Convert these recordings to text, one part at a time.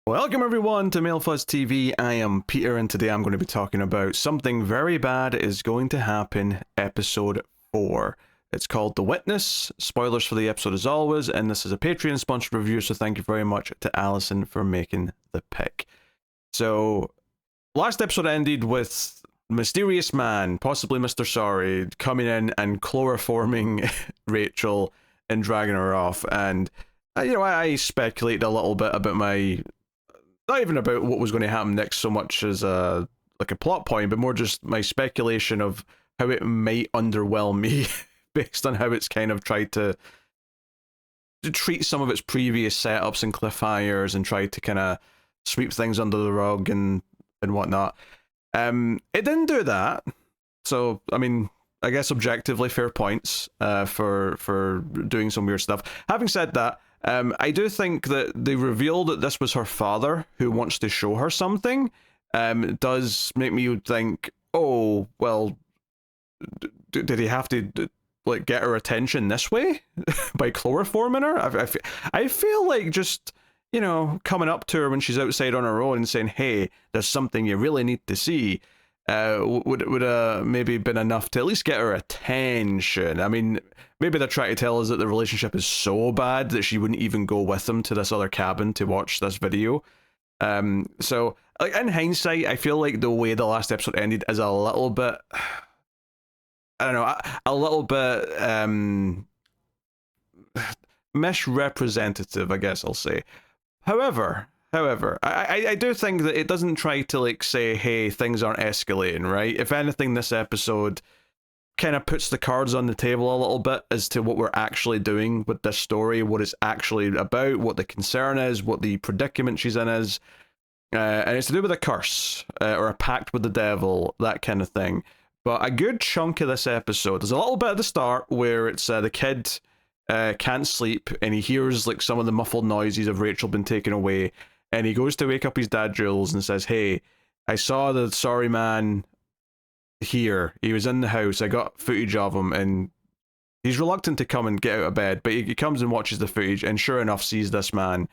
Welcome everyone to MailFuzz TV. I am Peter and today I'm going to be talking about Something Very Bad Is Going to Happen, Episode 4. It's called The Witness. Spoilers for the episode as always, and this is a Patreon sponsored review, so thank you very much to Alison for making the pick. So, last episode ended with mysterious man, possibly Mr. Sorry, coming in and chloroforming Rachel and dragging her off, and I speculated a little bit about not even about what was going to happen next so much as a plot point, but more just my speculation of how it might underwhelm me based on how it's kind of tried to treat some of its previous setups and cliffhangers and try to kind of sweep things under the rug and whatnot. It didn't do that, so I mean, I guess objectively fair points for doing some weird stuff. Having said that, I do think that the reveal that this was her father who wants to show her something does make me think, oh, well, did he have to get her attention this way by chloroforming her? I feel like just, coming up to her when she's outside on her own and saying, hey, there's something you really need to see, would maybe been enough to at least get her attention. I mean, maybe they're trying to tell us that the relationship is so bad that she wouldn't even go with him to this other cabin to watch this video. So, in hindsight, I feel like the way the last episode ended is a little bit, I don't know, a little bit misrepresentative, I guess I'll say. However, I do think that it doesn't try to say, hey, things aren't escalating, right? If anything, this episode kind of puts the cards on the table a little bit as to what we're actually doing with this story, what it's actually about, what the concern is, what the predicament she's in is. And it's to do with a curse or a pact with the devil, that kind of thing. But a good chunk of this episode, there's a little bit at the start where it's the kid can't sleep and he hears some of the muffled noises of Rachel being taken away. And he goes to wake up his dad, Jules, and says, hey, I saw the sorry man here. He was in the house. I got footage of him. And he's reluctant to come and get out of bed, but he comes and watches the footage and sure enough sees this man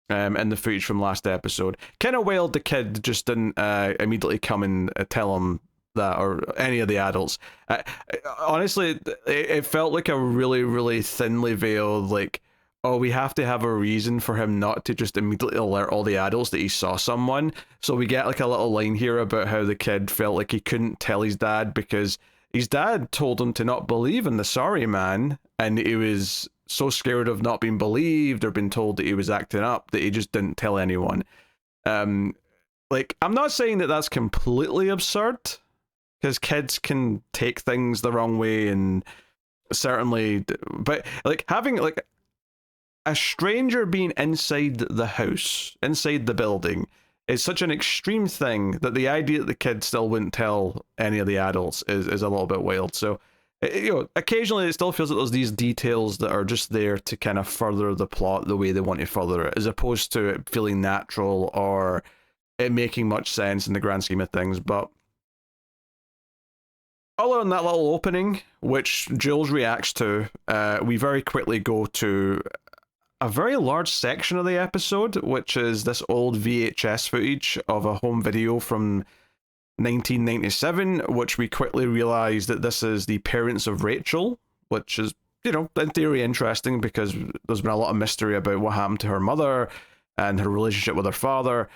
in the footage from last episode. Kind of wailed the kid just didn't immediately come and tell him that, or any of the adults. Honestly, it felt like a really, really thinly veiled, oh, we have to have a reason for him not to just immediately alert all the adults that he saw someone. So we get a little line here about how the kid felt like he couldn't tell his dad because his dad told him to not believe in the sorry man, and he was so scared of not being believed or being told that he was acting up that he just didn't tell anyone. I'm not saying that that's completely absurd, because kids can take things the wrong way, and certainly, but having a stranger being inside the house, inside the building, is such an extreme thing that the idea that the kid still wouldn't tell any of the adults is a little bit wild. So, occasionally it still feels like there's these details that are just there to kind of further the plot the way they want to further it, as opposed to it feeling natural or it making much sense in the grand scheme of things. But other than that little opening, which Jules reacts to, we very quickly go to a very large section of the episode, which is this old VHS footage of a home video from 1997, which we quickly realize that this is the parents of Rachel, which is, in theory interesting because there's been a lot of mystery about what happened to her mother and her relationship with her father.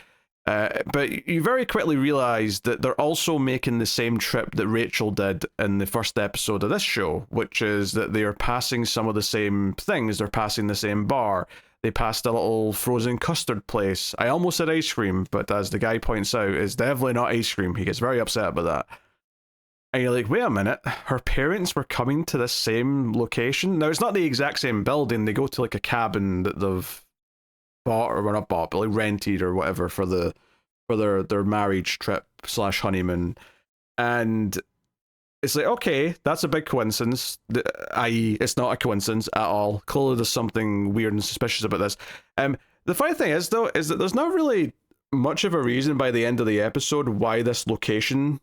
But you very quickly realize that they're also making the same trip that Rachel did in the first episode of this show, which is that they are passing some of the same things. They're passing the same bar. They passed a little frozen custard place. I almost said ice cream, but as the guy points out, it's definitely not ice cream. He gets very upset about that. And you're like, wait a minute, her parents were coming to this same location? Now, it's not the exact same building. They go to a cabin that they've bought, or well, not bought, but rented or whatever for their marriage trip / honeymoon. And it's okay, that's a big coincidence, i.e. it's not a coincidence at all. Clearly there's something weird and suspicious about this. The funny thing is, though, is that there's not really much of a reason by the end of the episode why this location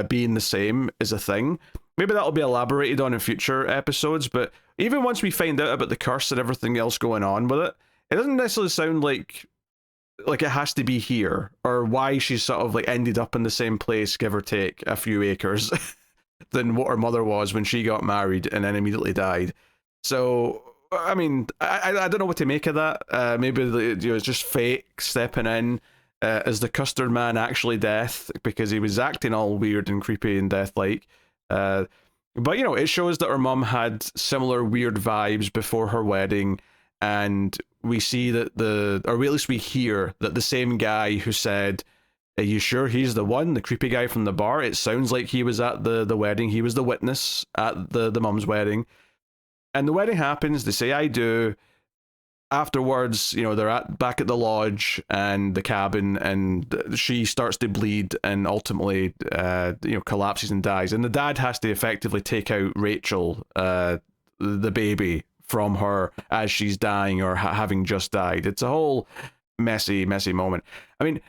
being the same is a thing. Maybe that'll be elaborated on in future episodes, but even once we find out about the curse and everything else going on with it, it doesn't necessarily sound like like it has to be here, or why she's sort of like ended up in the same place, give or take a few acres, than what her mother was when she got married and then immediately died. So, I mean, I don't know what to make of that. Maybe it's just fate stepping in. Is the custard man actually death? Because he was acting all weird and creepy and death-like. But, it shows that her mum had similar weird vibes before her wedding, and we see that or at least we hear that the same guy who said, "Are you sure he's the one?" The creepy guy from the bar. It sounds like he was at the wedding. He was the witness at the mum's wedding. And the wedding happens. They say, "I do." Afterwards, they're back at the lodge and the cabin, and she starts to bleed and ultimately, collapses and dies. And the dad has to effectively take out Rachel, the baby, from her as she's dying or having just died. It's a whole messy, messy moment. I mean,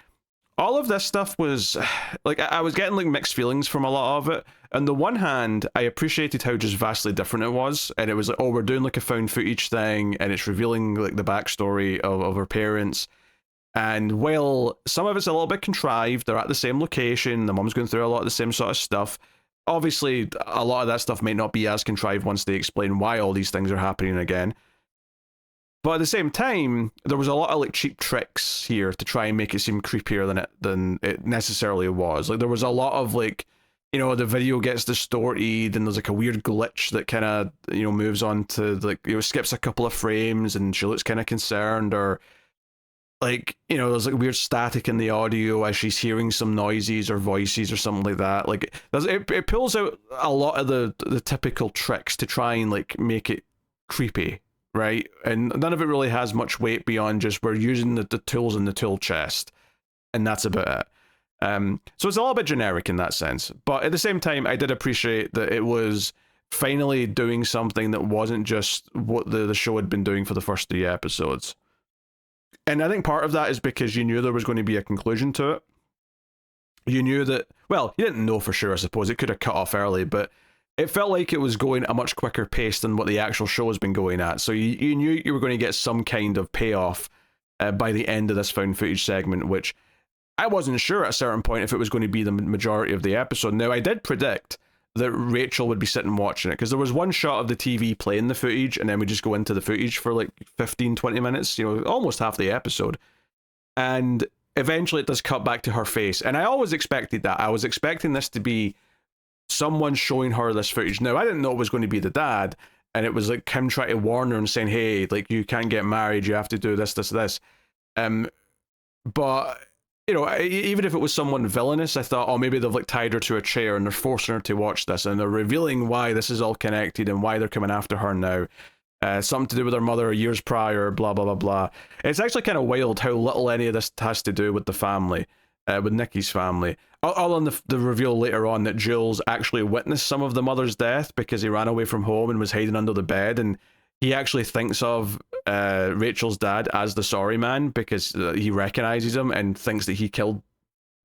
all of this stuff was like, I was getting like mixed feelings from a lot of it. On the one hand, I appreciated how just vastly different it was, and it was like, oh, we're doing like a found footage thing, and it's revealing like the backstory of her parents. And while some of it's a little bit contrived, they're at the same location, the mum's going through a lot of the same sort of stuff. Obviously, a lot of that stuff might not be as contrived once they explain why all these things are happening again. But at the same time, there was a lot of like cheap tricks here to try and make it seem creepier than it necessarily was. Like there was a lot of like, the video gets distorted and there's like a weird glitch that kind of, moves on to like, skips a couple of frames and she looks kind of concerned, or like, there's like weird static in the audio as she's hearing some noises or voices or something like that. Like it pulls out a lot of the typical tricks to try and like make it creepy. Right, and none of it really has much weight beyond just we're using the tools in the tool chest, and that's about it. So it's a little bit generic in that sense, but at the same time, I did appreciate that it was finally doing something that wasn't just what the show had been doing for the first 3 episodes. And I think part of that is because you knew there was going to be a conclusion to it. You knew that, well, you didn't know for sure, I suppose. It could have cut off early, but it felt like it was going at a much quicker pace than what the actual show has been going at. So you knew you were going to get some kind of payoff by the end of this found footage segment, which I wasn't sure at a certain point if it was going to be the majority of the episode. Now, I did predict that Rachel would be sitting watching it, because there was one shot of the TV playing the footage, and then we just go into the footage for like 15, 20 minutes, almost half the episode. And eventually it does cut back to her face. And I always expected that. I was expecting this to be someone showing her this footage. Now, I didn't know it was going to be the dad, and it was like him trying to warn her and saying, hey, like, you can't get married, you have to do this. But, even if it was someone villainous, I thought, oh, maybe they've like tied her to a chair and they're forcing her to watch this, and they're revealing why this is all connected and why they're coming after her now. Something to do with her mother years prior, blah, blah, blah, blah. It's actually kind of wild how little any of this has to do with the family. With Nikki's family. All on the reveal later on that Jules actually witnessed some of the mother's death because he ran away from home and was hiding under the bed, and he actually thinks of Rachel's dad as the sorry man because he recognizes him and thinks that he killed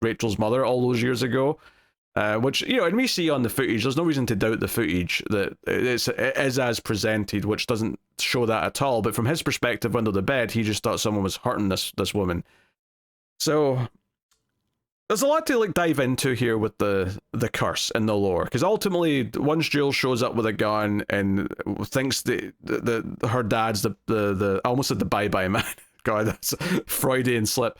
Rachel's mother all those years ago. Which, and we see on the footage, there's no reason to doubt the footage, that it is as presented, which doesn't show that at all. But from his perspective under the bed, he just thought someone was hurting this woman. So there's a lot to like dive into here with the curse and the lore, because ultimately, once Jules shows up with a gun and thinks that her dad's the I almost said the bye-bye man. God, that's a Freudian slip.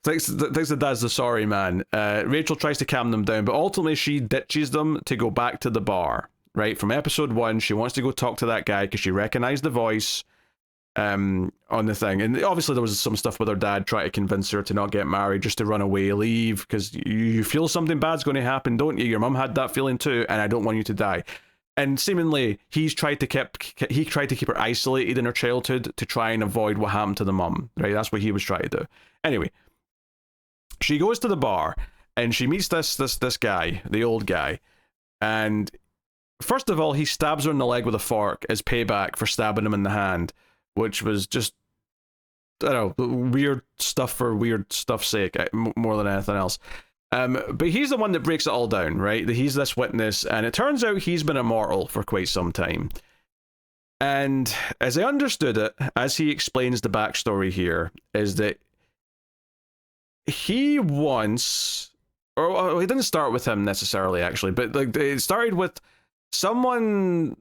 Thinks the dad's the sorry man. Rachel tries to calm them down, but ultimately she ditches them to go back to the bar. Right, from episode 1, she wants to go talk to that guy because she recognized the voice. On the thing, and obviously there was some stuff with her dad trying to convince her to not get married, just to run away, leave, because you feel something bad's going to happen, don't you? Your mum had that feeling too, and I don't want you to die. And seemingly he tried to keep her isolated in her childhood to try and avoid what happened to the mum. Right, that's what he was trying to do. Anyway, she goes to the bar and she meets this guy, the old guy, and first of all he stabs her in the leg with a fork as payback for stabbing him in the hand, which was just, I don't know, weird stuff for weird stuff's sake, more than anything else. But he's the one that breaks it all down, right? He's this witness, and it turns out he's been immortal for quite some time. And as I understood it, as he explains the backstory here, is that he wants, or he didn't start with him necessarily, actually, but like it started with someone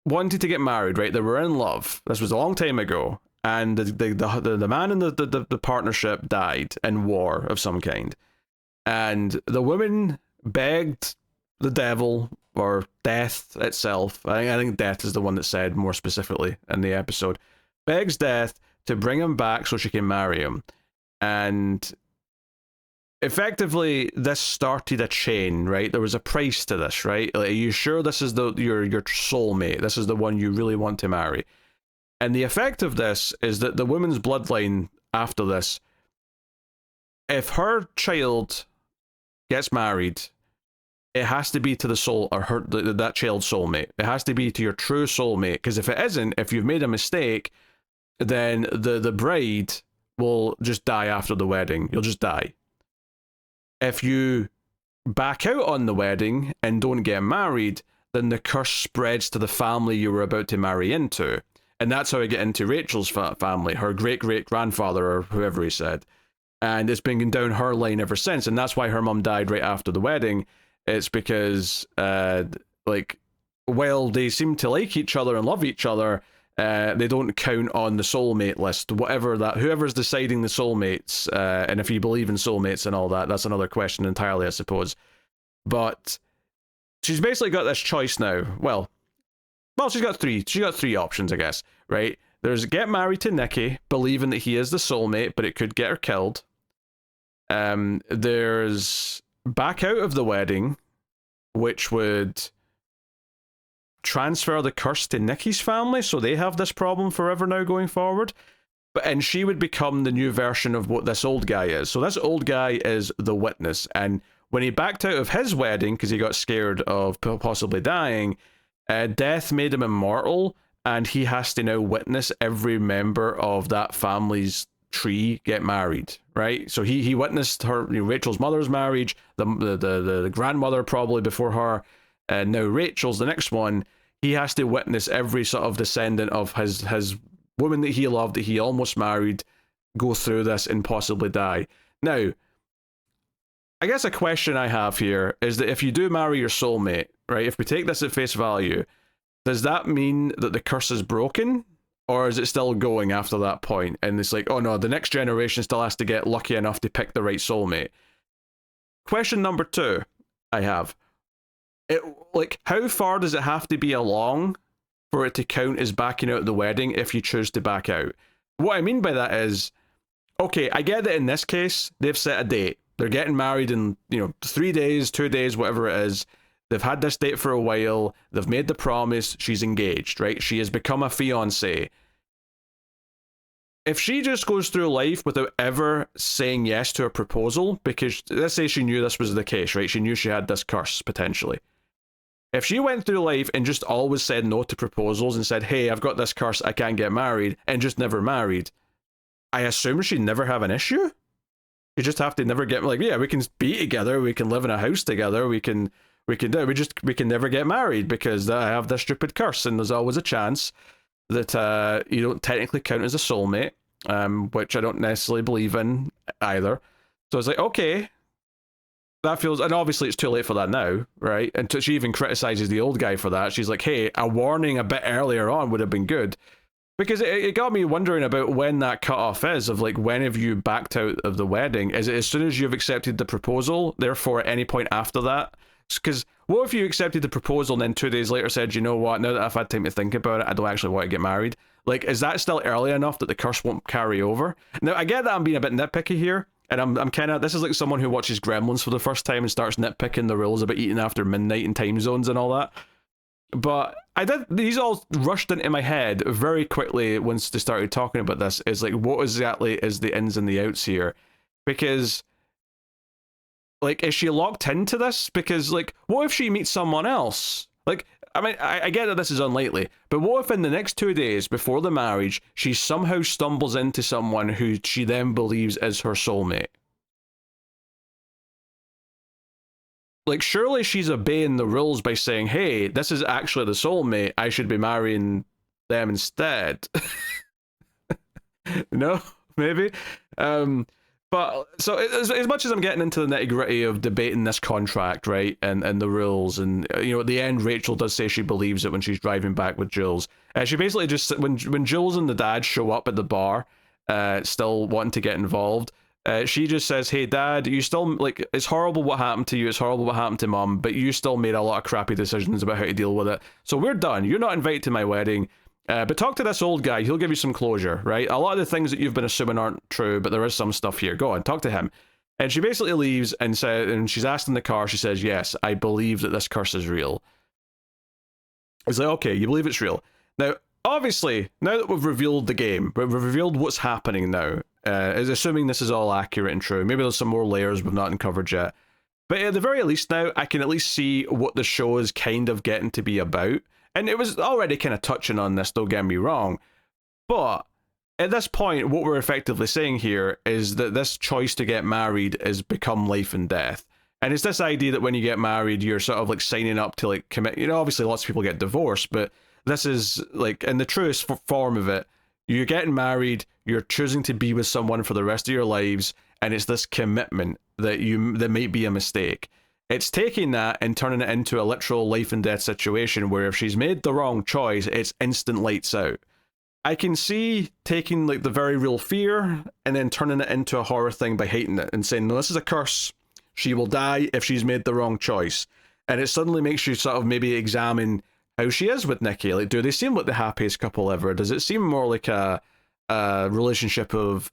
wanted to get married, right? They were in love. This was a long time ago, and the man in the partnership died in war of some kind, and the woman begged the devil or death itself. I think death is the one that's said more specifically in the episode. Begs death to bring him back so she can marry him, and effectively this started a chain, right? There was a price to this, right? Like, are you sure this is your soulmate? This is the one you really want to marry? And the effect of this is that the woman's bloodline after this, if her child gets married, it has to be to the soul, or that child's soulmate. It has to be to your true soulmate, because if it isn't, if you've made a mistake, then the bride will just die after the wedding. You'll just die. If you back out on the wedding and don't get married, then the curse spreads to the family you were about to marry into. And that's how I get into Rachel's family, her great-great-grandfather, or whoever he said. And it's been down her line ever since. And that's why her mum died right after the wedding. It's because, while they seem to like each other and love each other, they don't count on the soulmate list, whoever's deciding the soulmates, and if you believe in soulmates and all that, that's another question entirely, I suppose. But she's basically got this choice now. Well, she's got three options, I guess, right? There's get married to Nicky, believing that he is the soulmate, but it could get her killed. There's back out of the wedding, which would transfer the curse to Nicky's family, so they have this problem forever now going forward. And she would become the new version of what this old guy is. So this old guy is the witness, and when he backed out of his wedding because he got scared of possibly dying, death made him immortal, and he has to now witness every member of that family's tree get married, right? So he witnessed her, Rachel's mother's marriage, the grandmother probably before her, and now Rachel's the next one. He has to witness every sort of descendant of his woman that he loved, that he almost married, go through this and possibly die. Now, I guess a question I have here is that if you do marry your soulmate, right, if we take this at face value, does that mean that the curse is broken? Or is it still going after that point? And it's like, oh no, the next generation still has to get lucky enough to pick the right soulmate. Question number 2 I have. How far does it have to be along for it to count as backing out of the wedding if you choose to back out? What I mean by that is, okay, I get that in this case, they've set a date. They're getting married in, 3 days, 2 days, whatever it is. They've had this date for a while. They've made the promise. She's engaged, right? She has become a fiancé. If she just goes through life without ever saying yes to a proposal, because let's say she knew this was the case, right? She knew she had this curse, potentially. If she went through life and just always said no to proposals and said, hey, I've got this curse, I can't get married, and just never married, I assume she'd never have an issue? You just have to never get, yeah, we can be together, we can live in a house together, we can never get married because I have this stupid curse, and there's always a chance that you don't technically count as a soulmate, which I don't necessarily believe in either. So it's like, okay, that feels, and obviously it's too late for that now, right? And she even criticizes the old guy for that. She's like, hey, a warning a bit earlier on would have been good. Because it got me wondering about when that cutoff is, of when have you backed out of the wedding? Is it as soon as you've accepted the proposal, therefore at any point after that? Because what if you accepted the proposal and then 2 days later said, you know what, now that I've had time to think about it, I don't actually want to get married? Is that still early enough that the curse won't carry over? Now, I get that I'm being a bit nitpicky here, and I'm kind of, this is like someone who watches Gremlins for the first time and starts nitpicking the rules about eating after midnight and time zones and all that. But these all rushed into my head very quickly once they started talking about this, is what exactly is the ins and the outs here? Because, is she locked into this? Because, what if she meets someone else? I get that this is unlikely, but what if in the next 2 days before the marriage, she somehow stumbles into someone who she then believes is her soulmate? Surely she's obeying the rules by saying, hey, this is actually the soulmate, I should be marrying them instead. No? Maybe? But so as much as I'm getting into the nitty gritty of debating this contract, right, and the rules, and at the end, Rachel does say she believes it when she's driving back with Jules. She basically just when Jules and the dad show up at the bar, still wanting to get involved. She just says, "Hey, Dad, you still like it's horrible what happened to you. It's horrible what happened to Mom, but you still made a lot of crappy decisions about how to deal with it. So we're done. You're not invited to my wedding." But talk to this old guy. He'll give you some closure, right? A lot of the things that you've been assuming aren't true, but there is some stuff here. Go on, talk to him. And she basically leaves and she's asked in the car, she says, "Yes, I believe that this curse is real." It's like, okay, you believe it's real. Now, obviously, now that we've revealed the game, we've revealed what's happening now, is assuming this is all accurate and true. Maybe there's some more layers we've not uncovered yet. But at the very least now, I can at least see what the show is kind of getting to be about. And it was already kind of touching on this, don't get me wrong. But at this point, what we're effectively saying here is that this choice to get married has become life and death. And it's this idea that when you get married, you're sort of like signing up to like commit. Obviously lots of people get divorced, but this is like in the truest form of it. You're getting married, you're choosing to be with someone for the rest of your lives, and it's this commitment that might be a mistake. It's taking that and turning it into a literal life and death situation where if she's made the wrong choice, it's instant lights out. I can see taking like the very real fear and then turning it into a horror thing by hating it and saying, no, this is a curse. She will die if she's made the wrong choice. And it suddenly makes you sort of maybe examine how she is with Nikki. Like, do they seem like the happiest couple ever? Does it seem more like a relationship of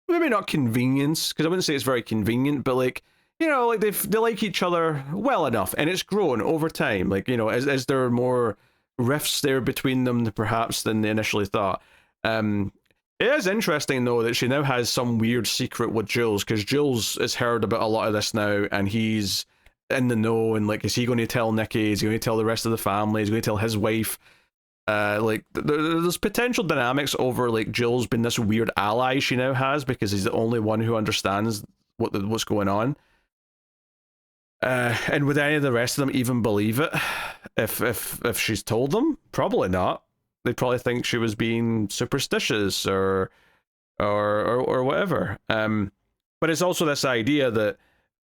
maybe not convenience, because I wouldn't say it's very convenient, but like, like they like each other well enough, and it's grown over time. Like, as there are more rifts there between them perhaps than they initially thought. It is interesting though that she now has some weird secret with Jules, because Jules has heard about a lot of this now, and he's in the know, and like, is he going to tell Nikki? Is he going to tell the rest of the family? Is he going to tell his wife? Like there's potential dynamics over like Jules being this weird ally she now has because he's the only one who understands what's going on. And would any of the rest of them even believe it if she's told them? Probably not. They'd probably think she was being superstitious or whatever. But it's also this idea that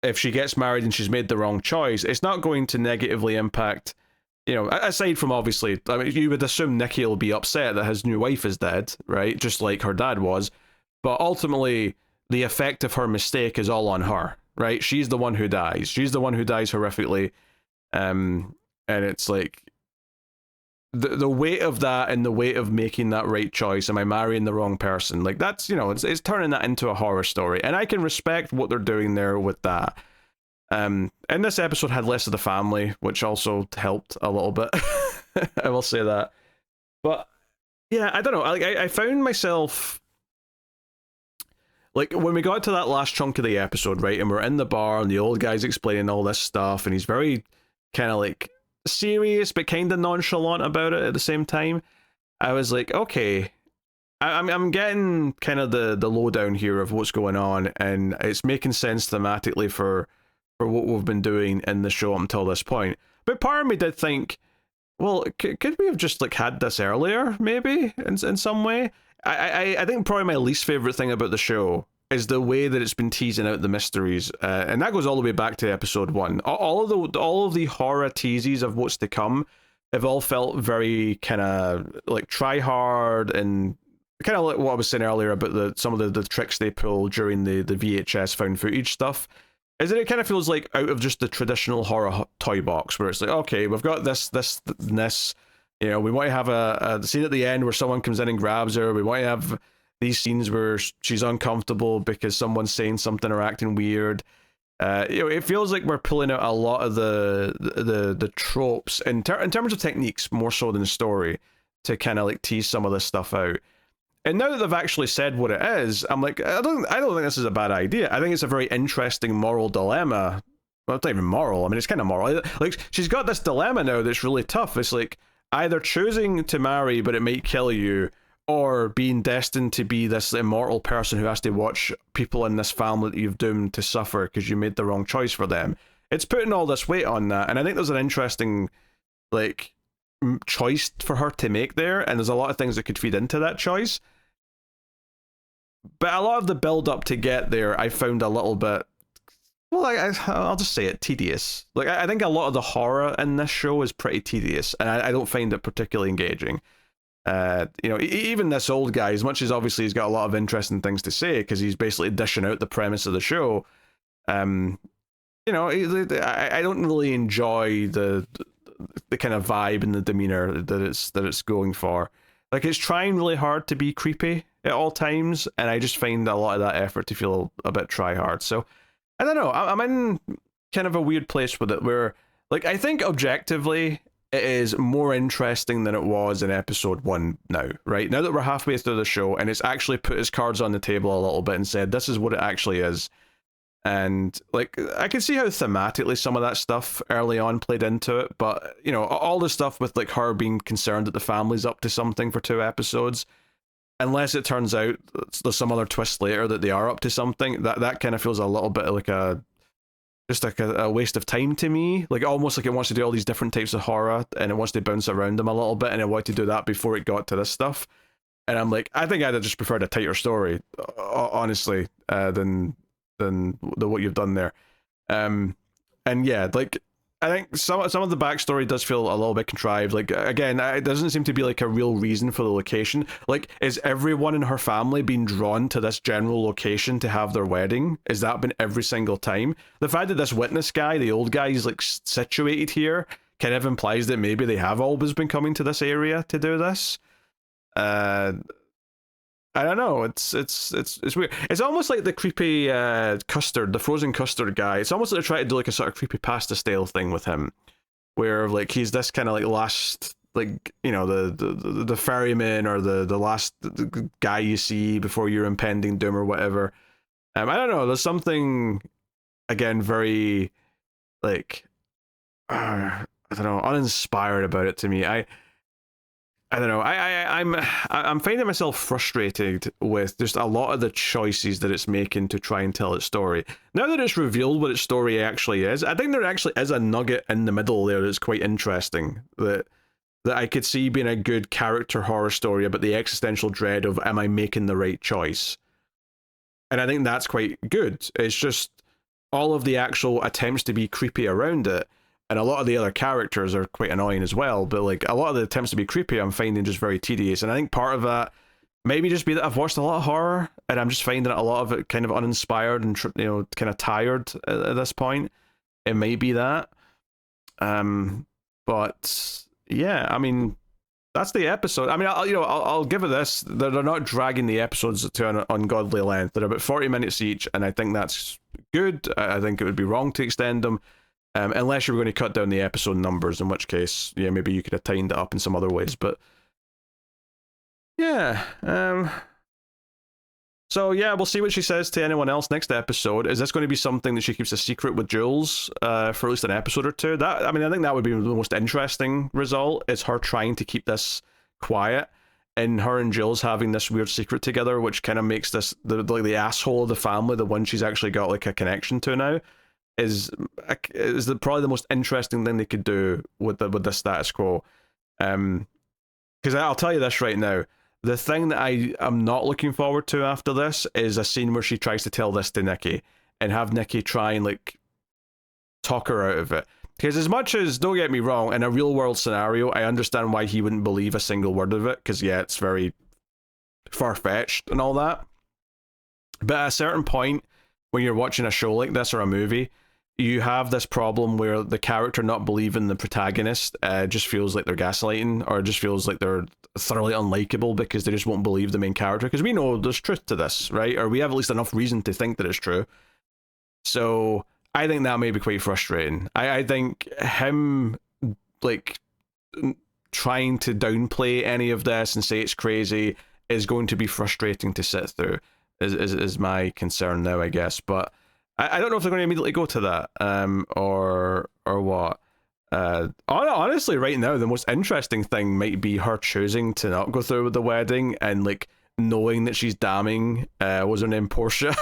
if she gets married and she's made the wrong choice, it's not going to negatively impact. Aside from obviously, I mean, you would assume Nikki will be upset that his new wife is dead, right? Just like her dad was. But ultimately, the effect of her mistake is all on her, right? She's the one who dies. She's the one who dies horrifically. And it's like, the weight of that and the weight of making that right choice. Am I marrying the wrong person? Like, that's, it's turning that into a horror story. And I can respect what they're doing there with that. And this episode had less of the family, which also helped a little bit. I will say that. But yeah, I don't know. I found myself like when we got to that last chunk of the episode, right, and we're in the bar and the old guy's explaining all this stuff, and he's very kind of like serious but kind of nonchalant about it at the same time. I was like, okay, I'm getting kind of the lowdown here of what's going on, and it's making sense thematically for what we've been doing in the show up until this point. But part of me did think, well, could we have just like had this earlier, maybe in some way? I think probably my least favorite thing about the show is the way that it's been teasing out the mysteries, and that goes all the way back to episode 1. All of the horror teases of what's to come have all felt very kind of like try hard, and kind of like what I was saying earlier about some of the tricks they pull during the VHS found footage stuff. Is that it kind of feels like out of just the traditional horror toy box, where it's like, okay, we've got this, we want to have a scene at the end where someone comes in and grabs her. We want to have these scenes where she's uncomfortable because someone's saying something or acting weird. It feels like we're pulling out a lot of the tropes in terms of techniques more so than story to kind of like tease some of this stuff out. And now that they've actually said what it is, I'm like, I don't think this is a bad idea. I think it's a very interesting moral dilemma. Well, it's not even moral. I mean, it's kind of moral. Like, she's got this dilemma now that's really tough. It's like either choosing to marry, but it might kill you, or being destined to be this immortal person who has to watch people in this family that you've doomed to suffer because you made the wrong choice for them. It's putting all this weight on that. And I think there's an interesting, like, choice for her to make there, and there's a lot of things that could feed into that choice. But a lot of the build up to get there, I found a little bit. Well, I'll just say it, tedious. Like, I think a lot of the horror in this show is pretty tedious, and I don't find it particularly engaging. Even this old guy, as much as obviously he's got a lot of interesting things to say, because he's basically dishing out the premise of the show, I don't really enjoy the kind of vibe and the demeanor that it's going for. Like, it's trying really hard to be creepy at all times, and I just find a lot of that effort to feel a bit try hard. So I don't know. I'm in kind of a weird place with it, where, like, I think objectively it is more interesting than it was in episode 1 now, right? Now that we're halfway through the show, and it's actually put its cards on the table a little bit and said, this is what it actually is. And, like, I can see how thematically some of that stuff early on played into it, but, all the stuff with, like, her being concerned that the family's up to something for 2 episodes, unless it turns out there's some other twist later that they are up to something, that kind of feels a little bit like a waste of time to me. Like, almost like it wants to do all these different types of horror, and it wants to bounce around them a little bit, and it wanted to do that before it got to this stuff. And I'm like, I think I'd have just preferred a tighter story, honestly, than what you've done there. And yeah, like, I think some of the backstory does feel a little bit contrived. Like, again, it doesn't seem to be like a real reason for the location. Like, is everyone in her family being drawn to this general location to have their wedding? Has that been every single time? The fact that this witness guy, the old guy, is like situated here kind of implies that maybe they have always been coming to this area to do this. I don't know. It's weird. It's almost like the creepy custard, the frozen custard guy. It's almost like they're trying to do like a sort of creepypasta style thing with him, where like he's this kind of like last, like, the ferryman, or the last guy you see before your impending doom or whatever. I don't know. There's something, again, very like I don't know, uninspired about it to me. I don't know. I'm finding myself frustrated with just a lot of the choices that it's making to try and tell its story. Now that it's revealed what its story actually is, I think there actually is a nugget in the middle there that's quite interesting. That I could see being a good character horror story about the existential dread of, am I making the right choice? And I think that's quite good. It's just all of the actual attempts to be creepy around it. And a lot of the other characters are quite annoying as well, but like a lot of the attempts to be creepy I'm finding just very tedious. And I think part of that maybe just be that I've watched a lot of horror, and I'm just finding a lot of it kind of uninspired and kind of tired at this point. It may be that. But yeah, I mean, that's the episode. I mean, I'll give it this. They're not dragging the episodes to an ungodly length. They're about 40 minutes each, and I think that's good. I think it would be wrong to extend them. Unless you were going to cut down the episode numbers, in which case, yeah, maybe you could have tightened it up in some other ways. But yeah, so yeah, we'll see what she says to anyone else next episode. Is this going to be something that she keeps a secret with Jules for at least an episode or two? I think that would be the most interesting result. Is her trying to keep this quiet, and her and Jules having this weird secret together, which kind of makes this the asshole of the family, the one she's actually got like a connection to now. Is probably the most interesting thing they could do with the status quo. Because I'll tell you this right now, the thing that I am not looking forward to after this is a scene where she tries to tell this to Nikki and have Nikki try and like talk her out of it. Because as much as, don't get me wrong, in a real world scenario, I understand why he wouldn't believe a single word of it, because yeah, it's very far-fetched and all that. But at a certain point, when you're watching a show like this or a movie, you have this problem where the character not believing the protagonist just feels like they're gaslighting, or just feels like they're thoroughly unlikable because they just won't believe the main character, because we know there's truth to this, right? Or we have at least enough reason to think that it's true. So I think that may be quite frustrating. I think him like trying to downplay any of this and say it's crazy is going to be frustrating to sit through, is my concern now, I guess. But I don't know if they're going to immediately go to that, or what. Honestly, right now, the most interesting thing might be her choosing to not go through with the wedding, and like knowing that she's damning, was her name Portia,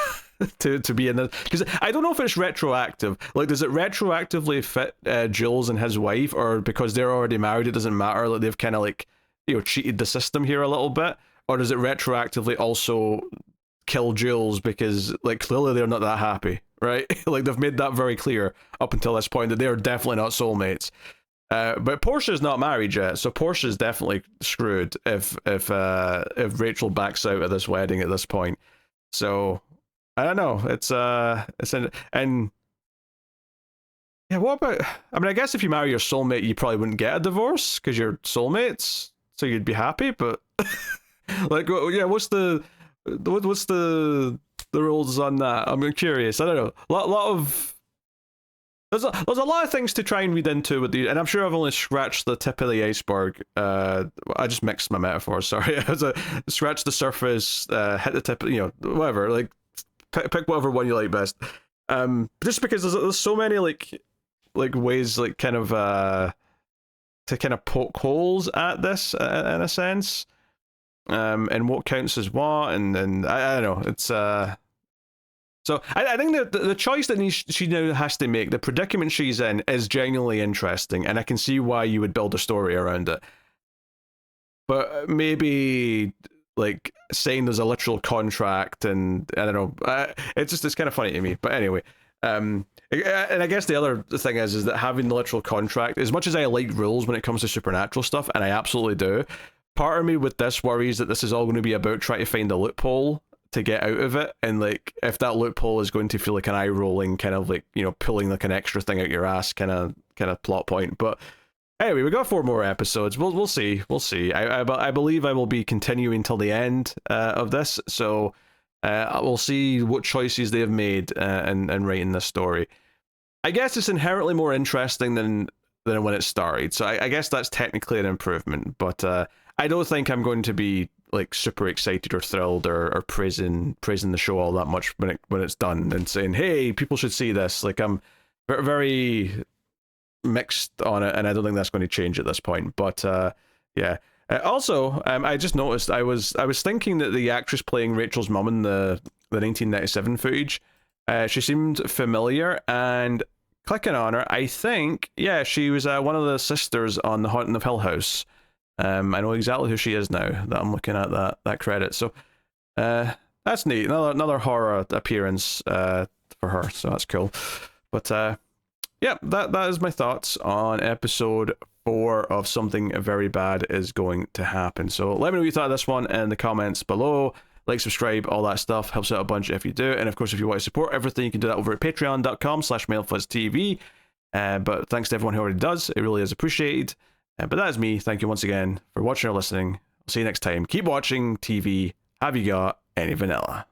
to be in this. Because I don't know if it's retroactive. Like, does it retroactively fit Jules and his wife, or because they're already married, it doesn't matter? Like, they've kind of like cheated the system here a little bit, or does it retroactively also kill Jules because like clearly they're not that happy, right? Like they've made that very clear up until this point that they are definitely not soulmates. But Portia's not married yet, so Portia's definitely screwed if Rachel backs out of this wedding at this point. So I don't know. And yeah, what about? I mean, I guess if you marry your soulmate, you probably wouldn't get a divorce because you're soulmates, so you'd be happy. But like, yeah, what's the rules on that? I'm curious. I don't know. Lot of there's a lot of things to try and read into with the, and I'm sure I've only scratched the tip of the iceberg. I just mixed my metaphors. Sorry, scratch the surface, hit the tip. Whatever. Like, pick whatever one you like best. Just because there's so many like ways kind of to kind of poke holes at this in a sense, and what counts as what, and I don't know. It's So I think that the choice that she now has to make, the predicament she's in, is genuinely interesting, and I can see why you would build a story around it. But maybe like saying there's a literal contract, and I don't know, it's kind of funny to me. But anyway, and I guess the other thing is that having the literal contract, as much as I like rules when it comes to supernatural stuff, and I absolutely do, part of me with this worries that this is all going to be about trying to find a loophole to get out of it, and like if that loophole is going to feel like an eye rolling kind of like pulling like an extra thing out your ass kind of plot point. But anyway, we got 4 more episodes. We'll see. I believe I will be continuing till the end of this, so we'll see what choices they have made in writing this story. I guess it's inherently more interesting than when it started, so I guess that's technically an improvement. But I don't think I'm going to be like super excited or thrilled or praising the show all that much when it's done and saying, hey, people should see this. Like, I'm very mixed on it, and I don't think that's going to change at this point. But yeah. Also, I just noticed I was thinking that the actress playing Rachel's mum in the 1997 footage, she seemed familiar, and clicking on her, I think, yeah, she was one of the sisters on The Haunting of Hill House. I know exactly who she is now that I'm looking at that credit. So that's neat. Another horror appearance for her. So that's cool. But yeah, that is my thoughts on episode 4 of Something Very Bad Is Going to Happen. So let me know what you thought of this one in the comments below. Like, subscribe, all that stuff helps out a bunch if you do. And of course, if you want to support everything, you can do that over at patreon.com/MailFuzzTV. But thanks to everyone who already does. It really is appreciated. But that is me. Thank you once again for watching or listening. I'll see you next time. Keep watching TV. Have you got any vanilla?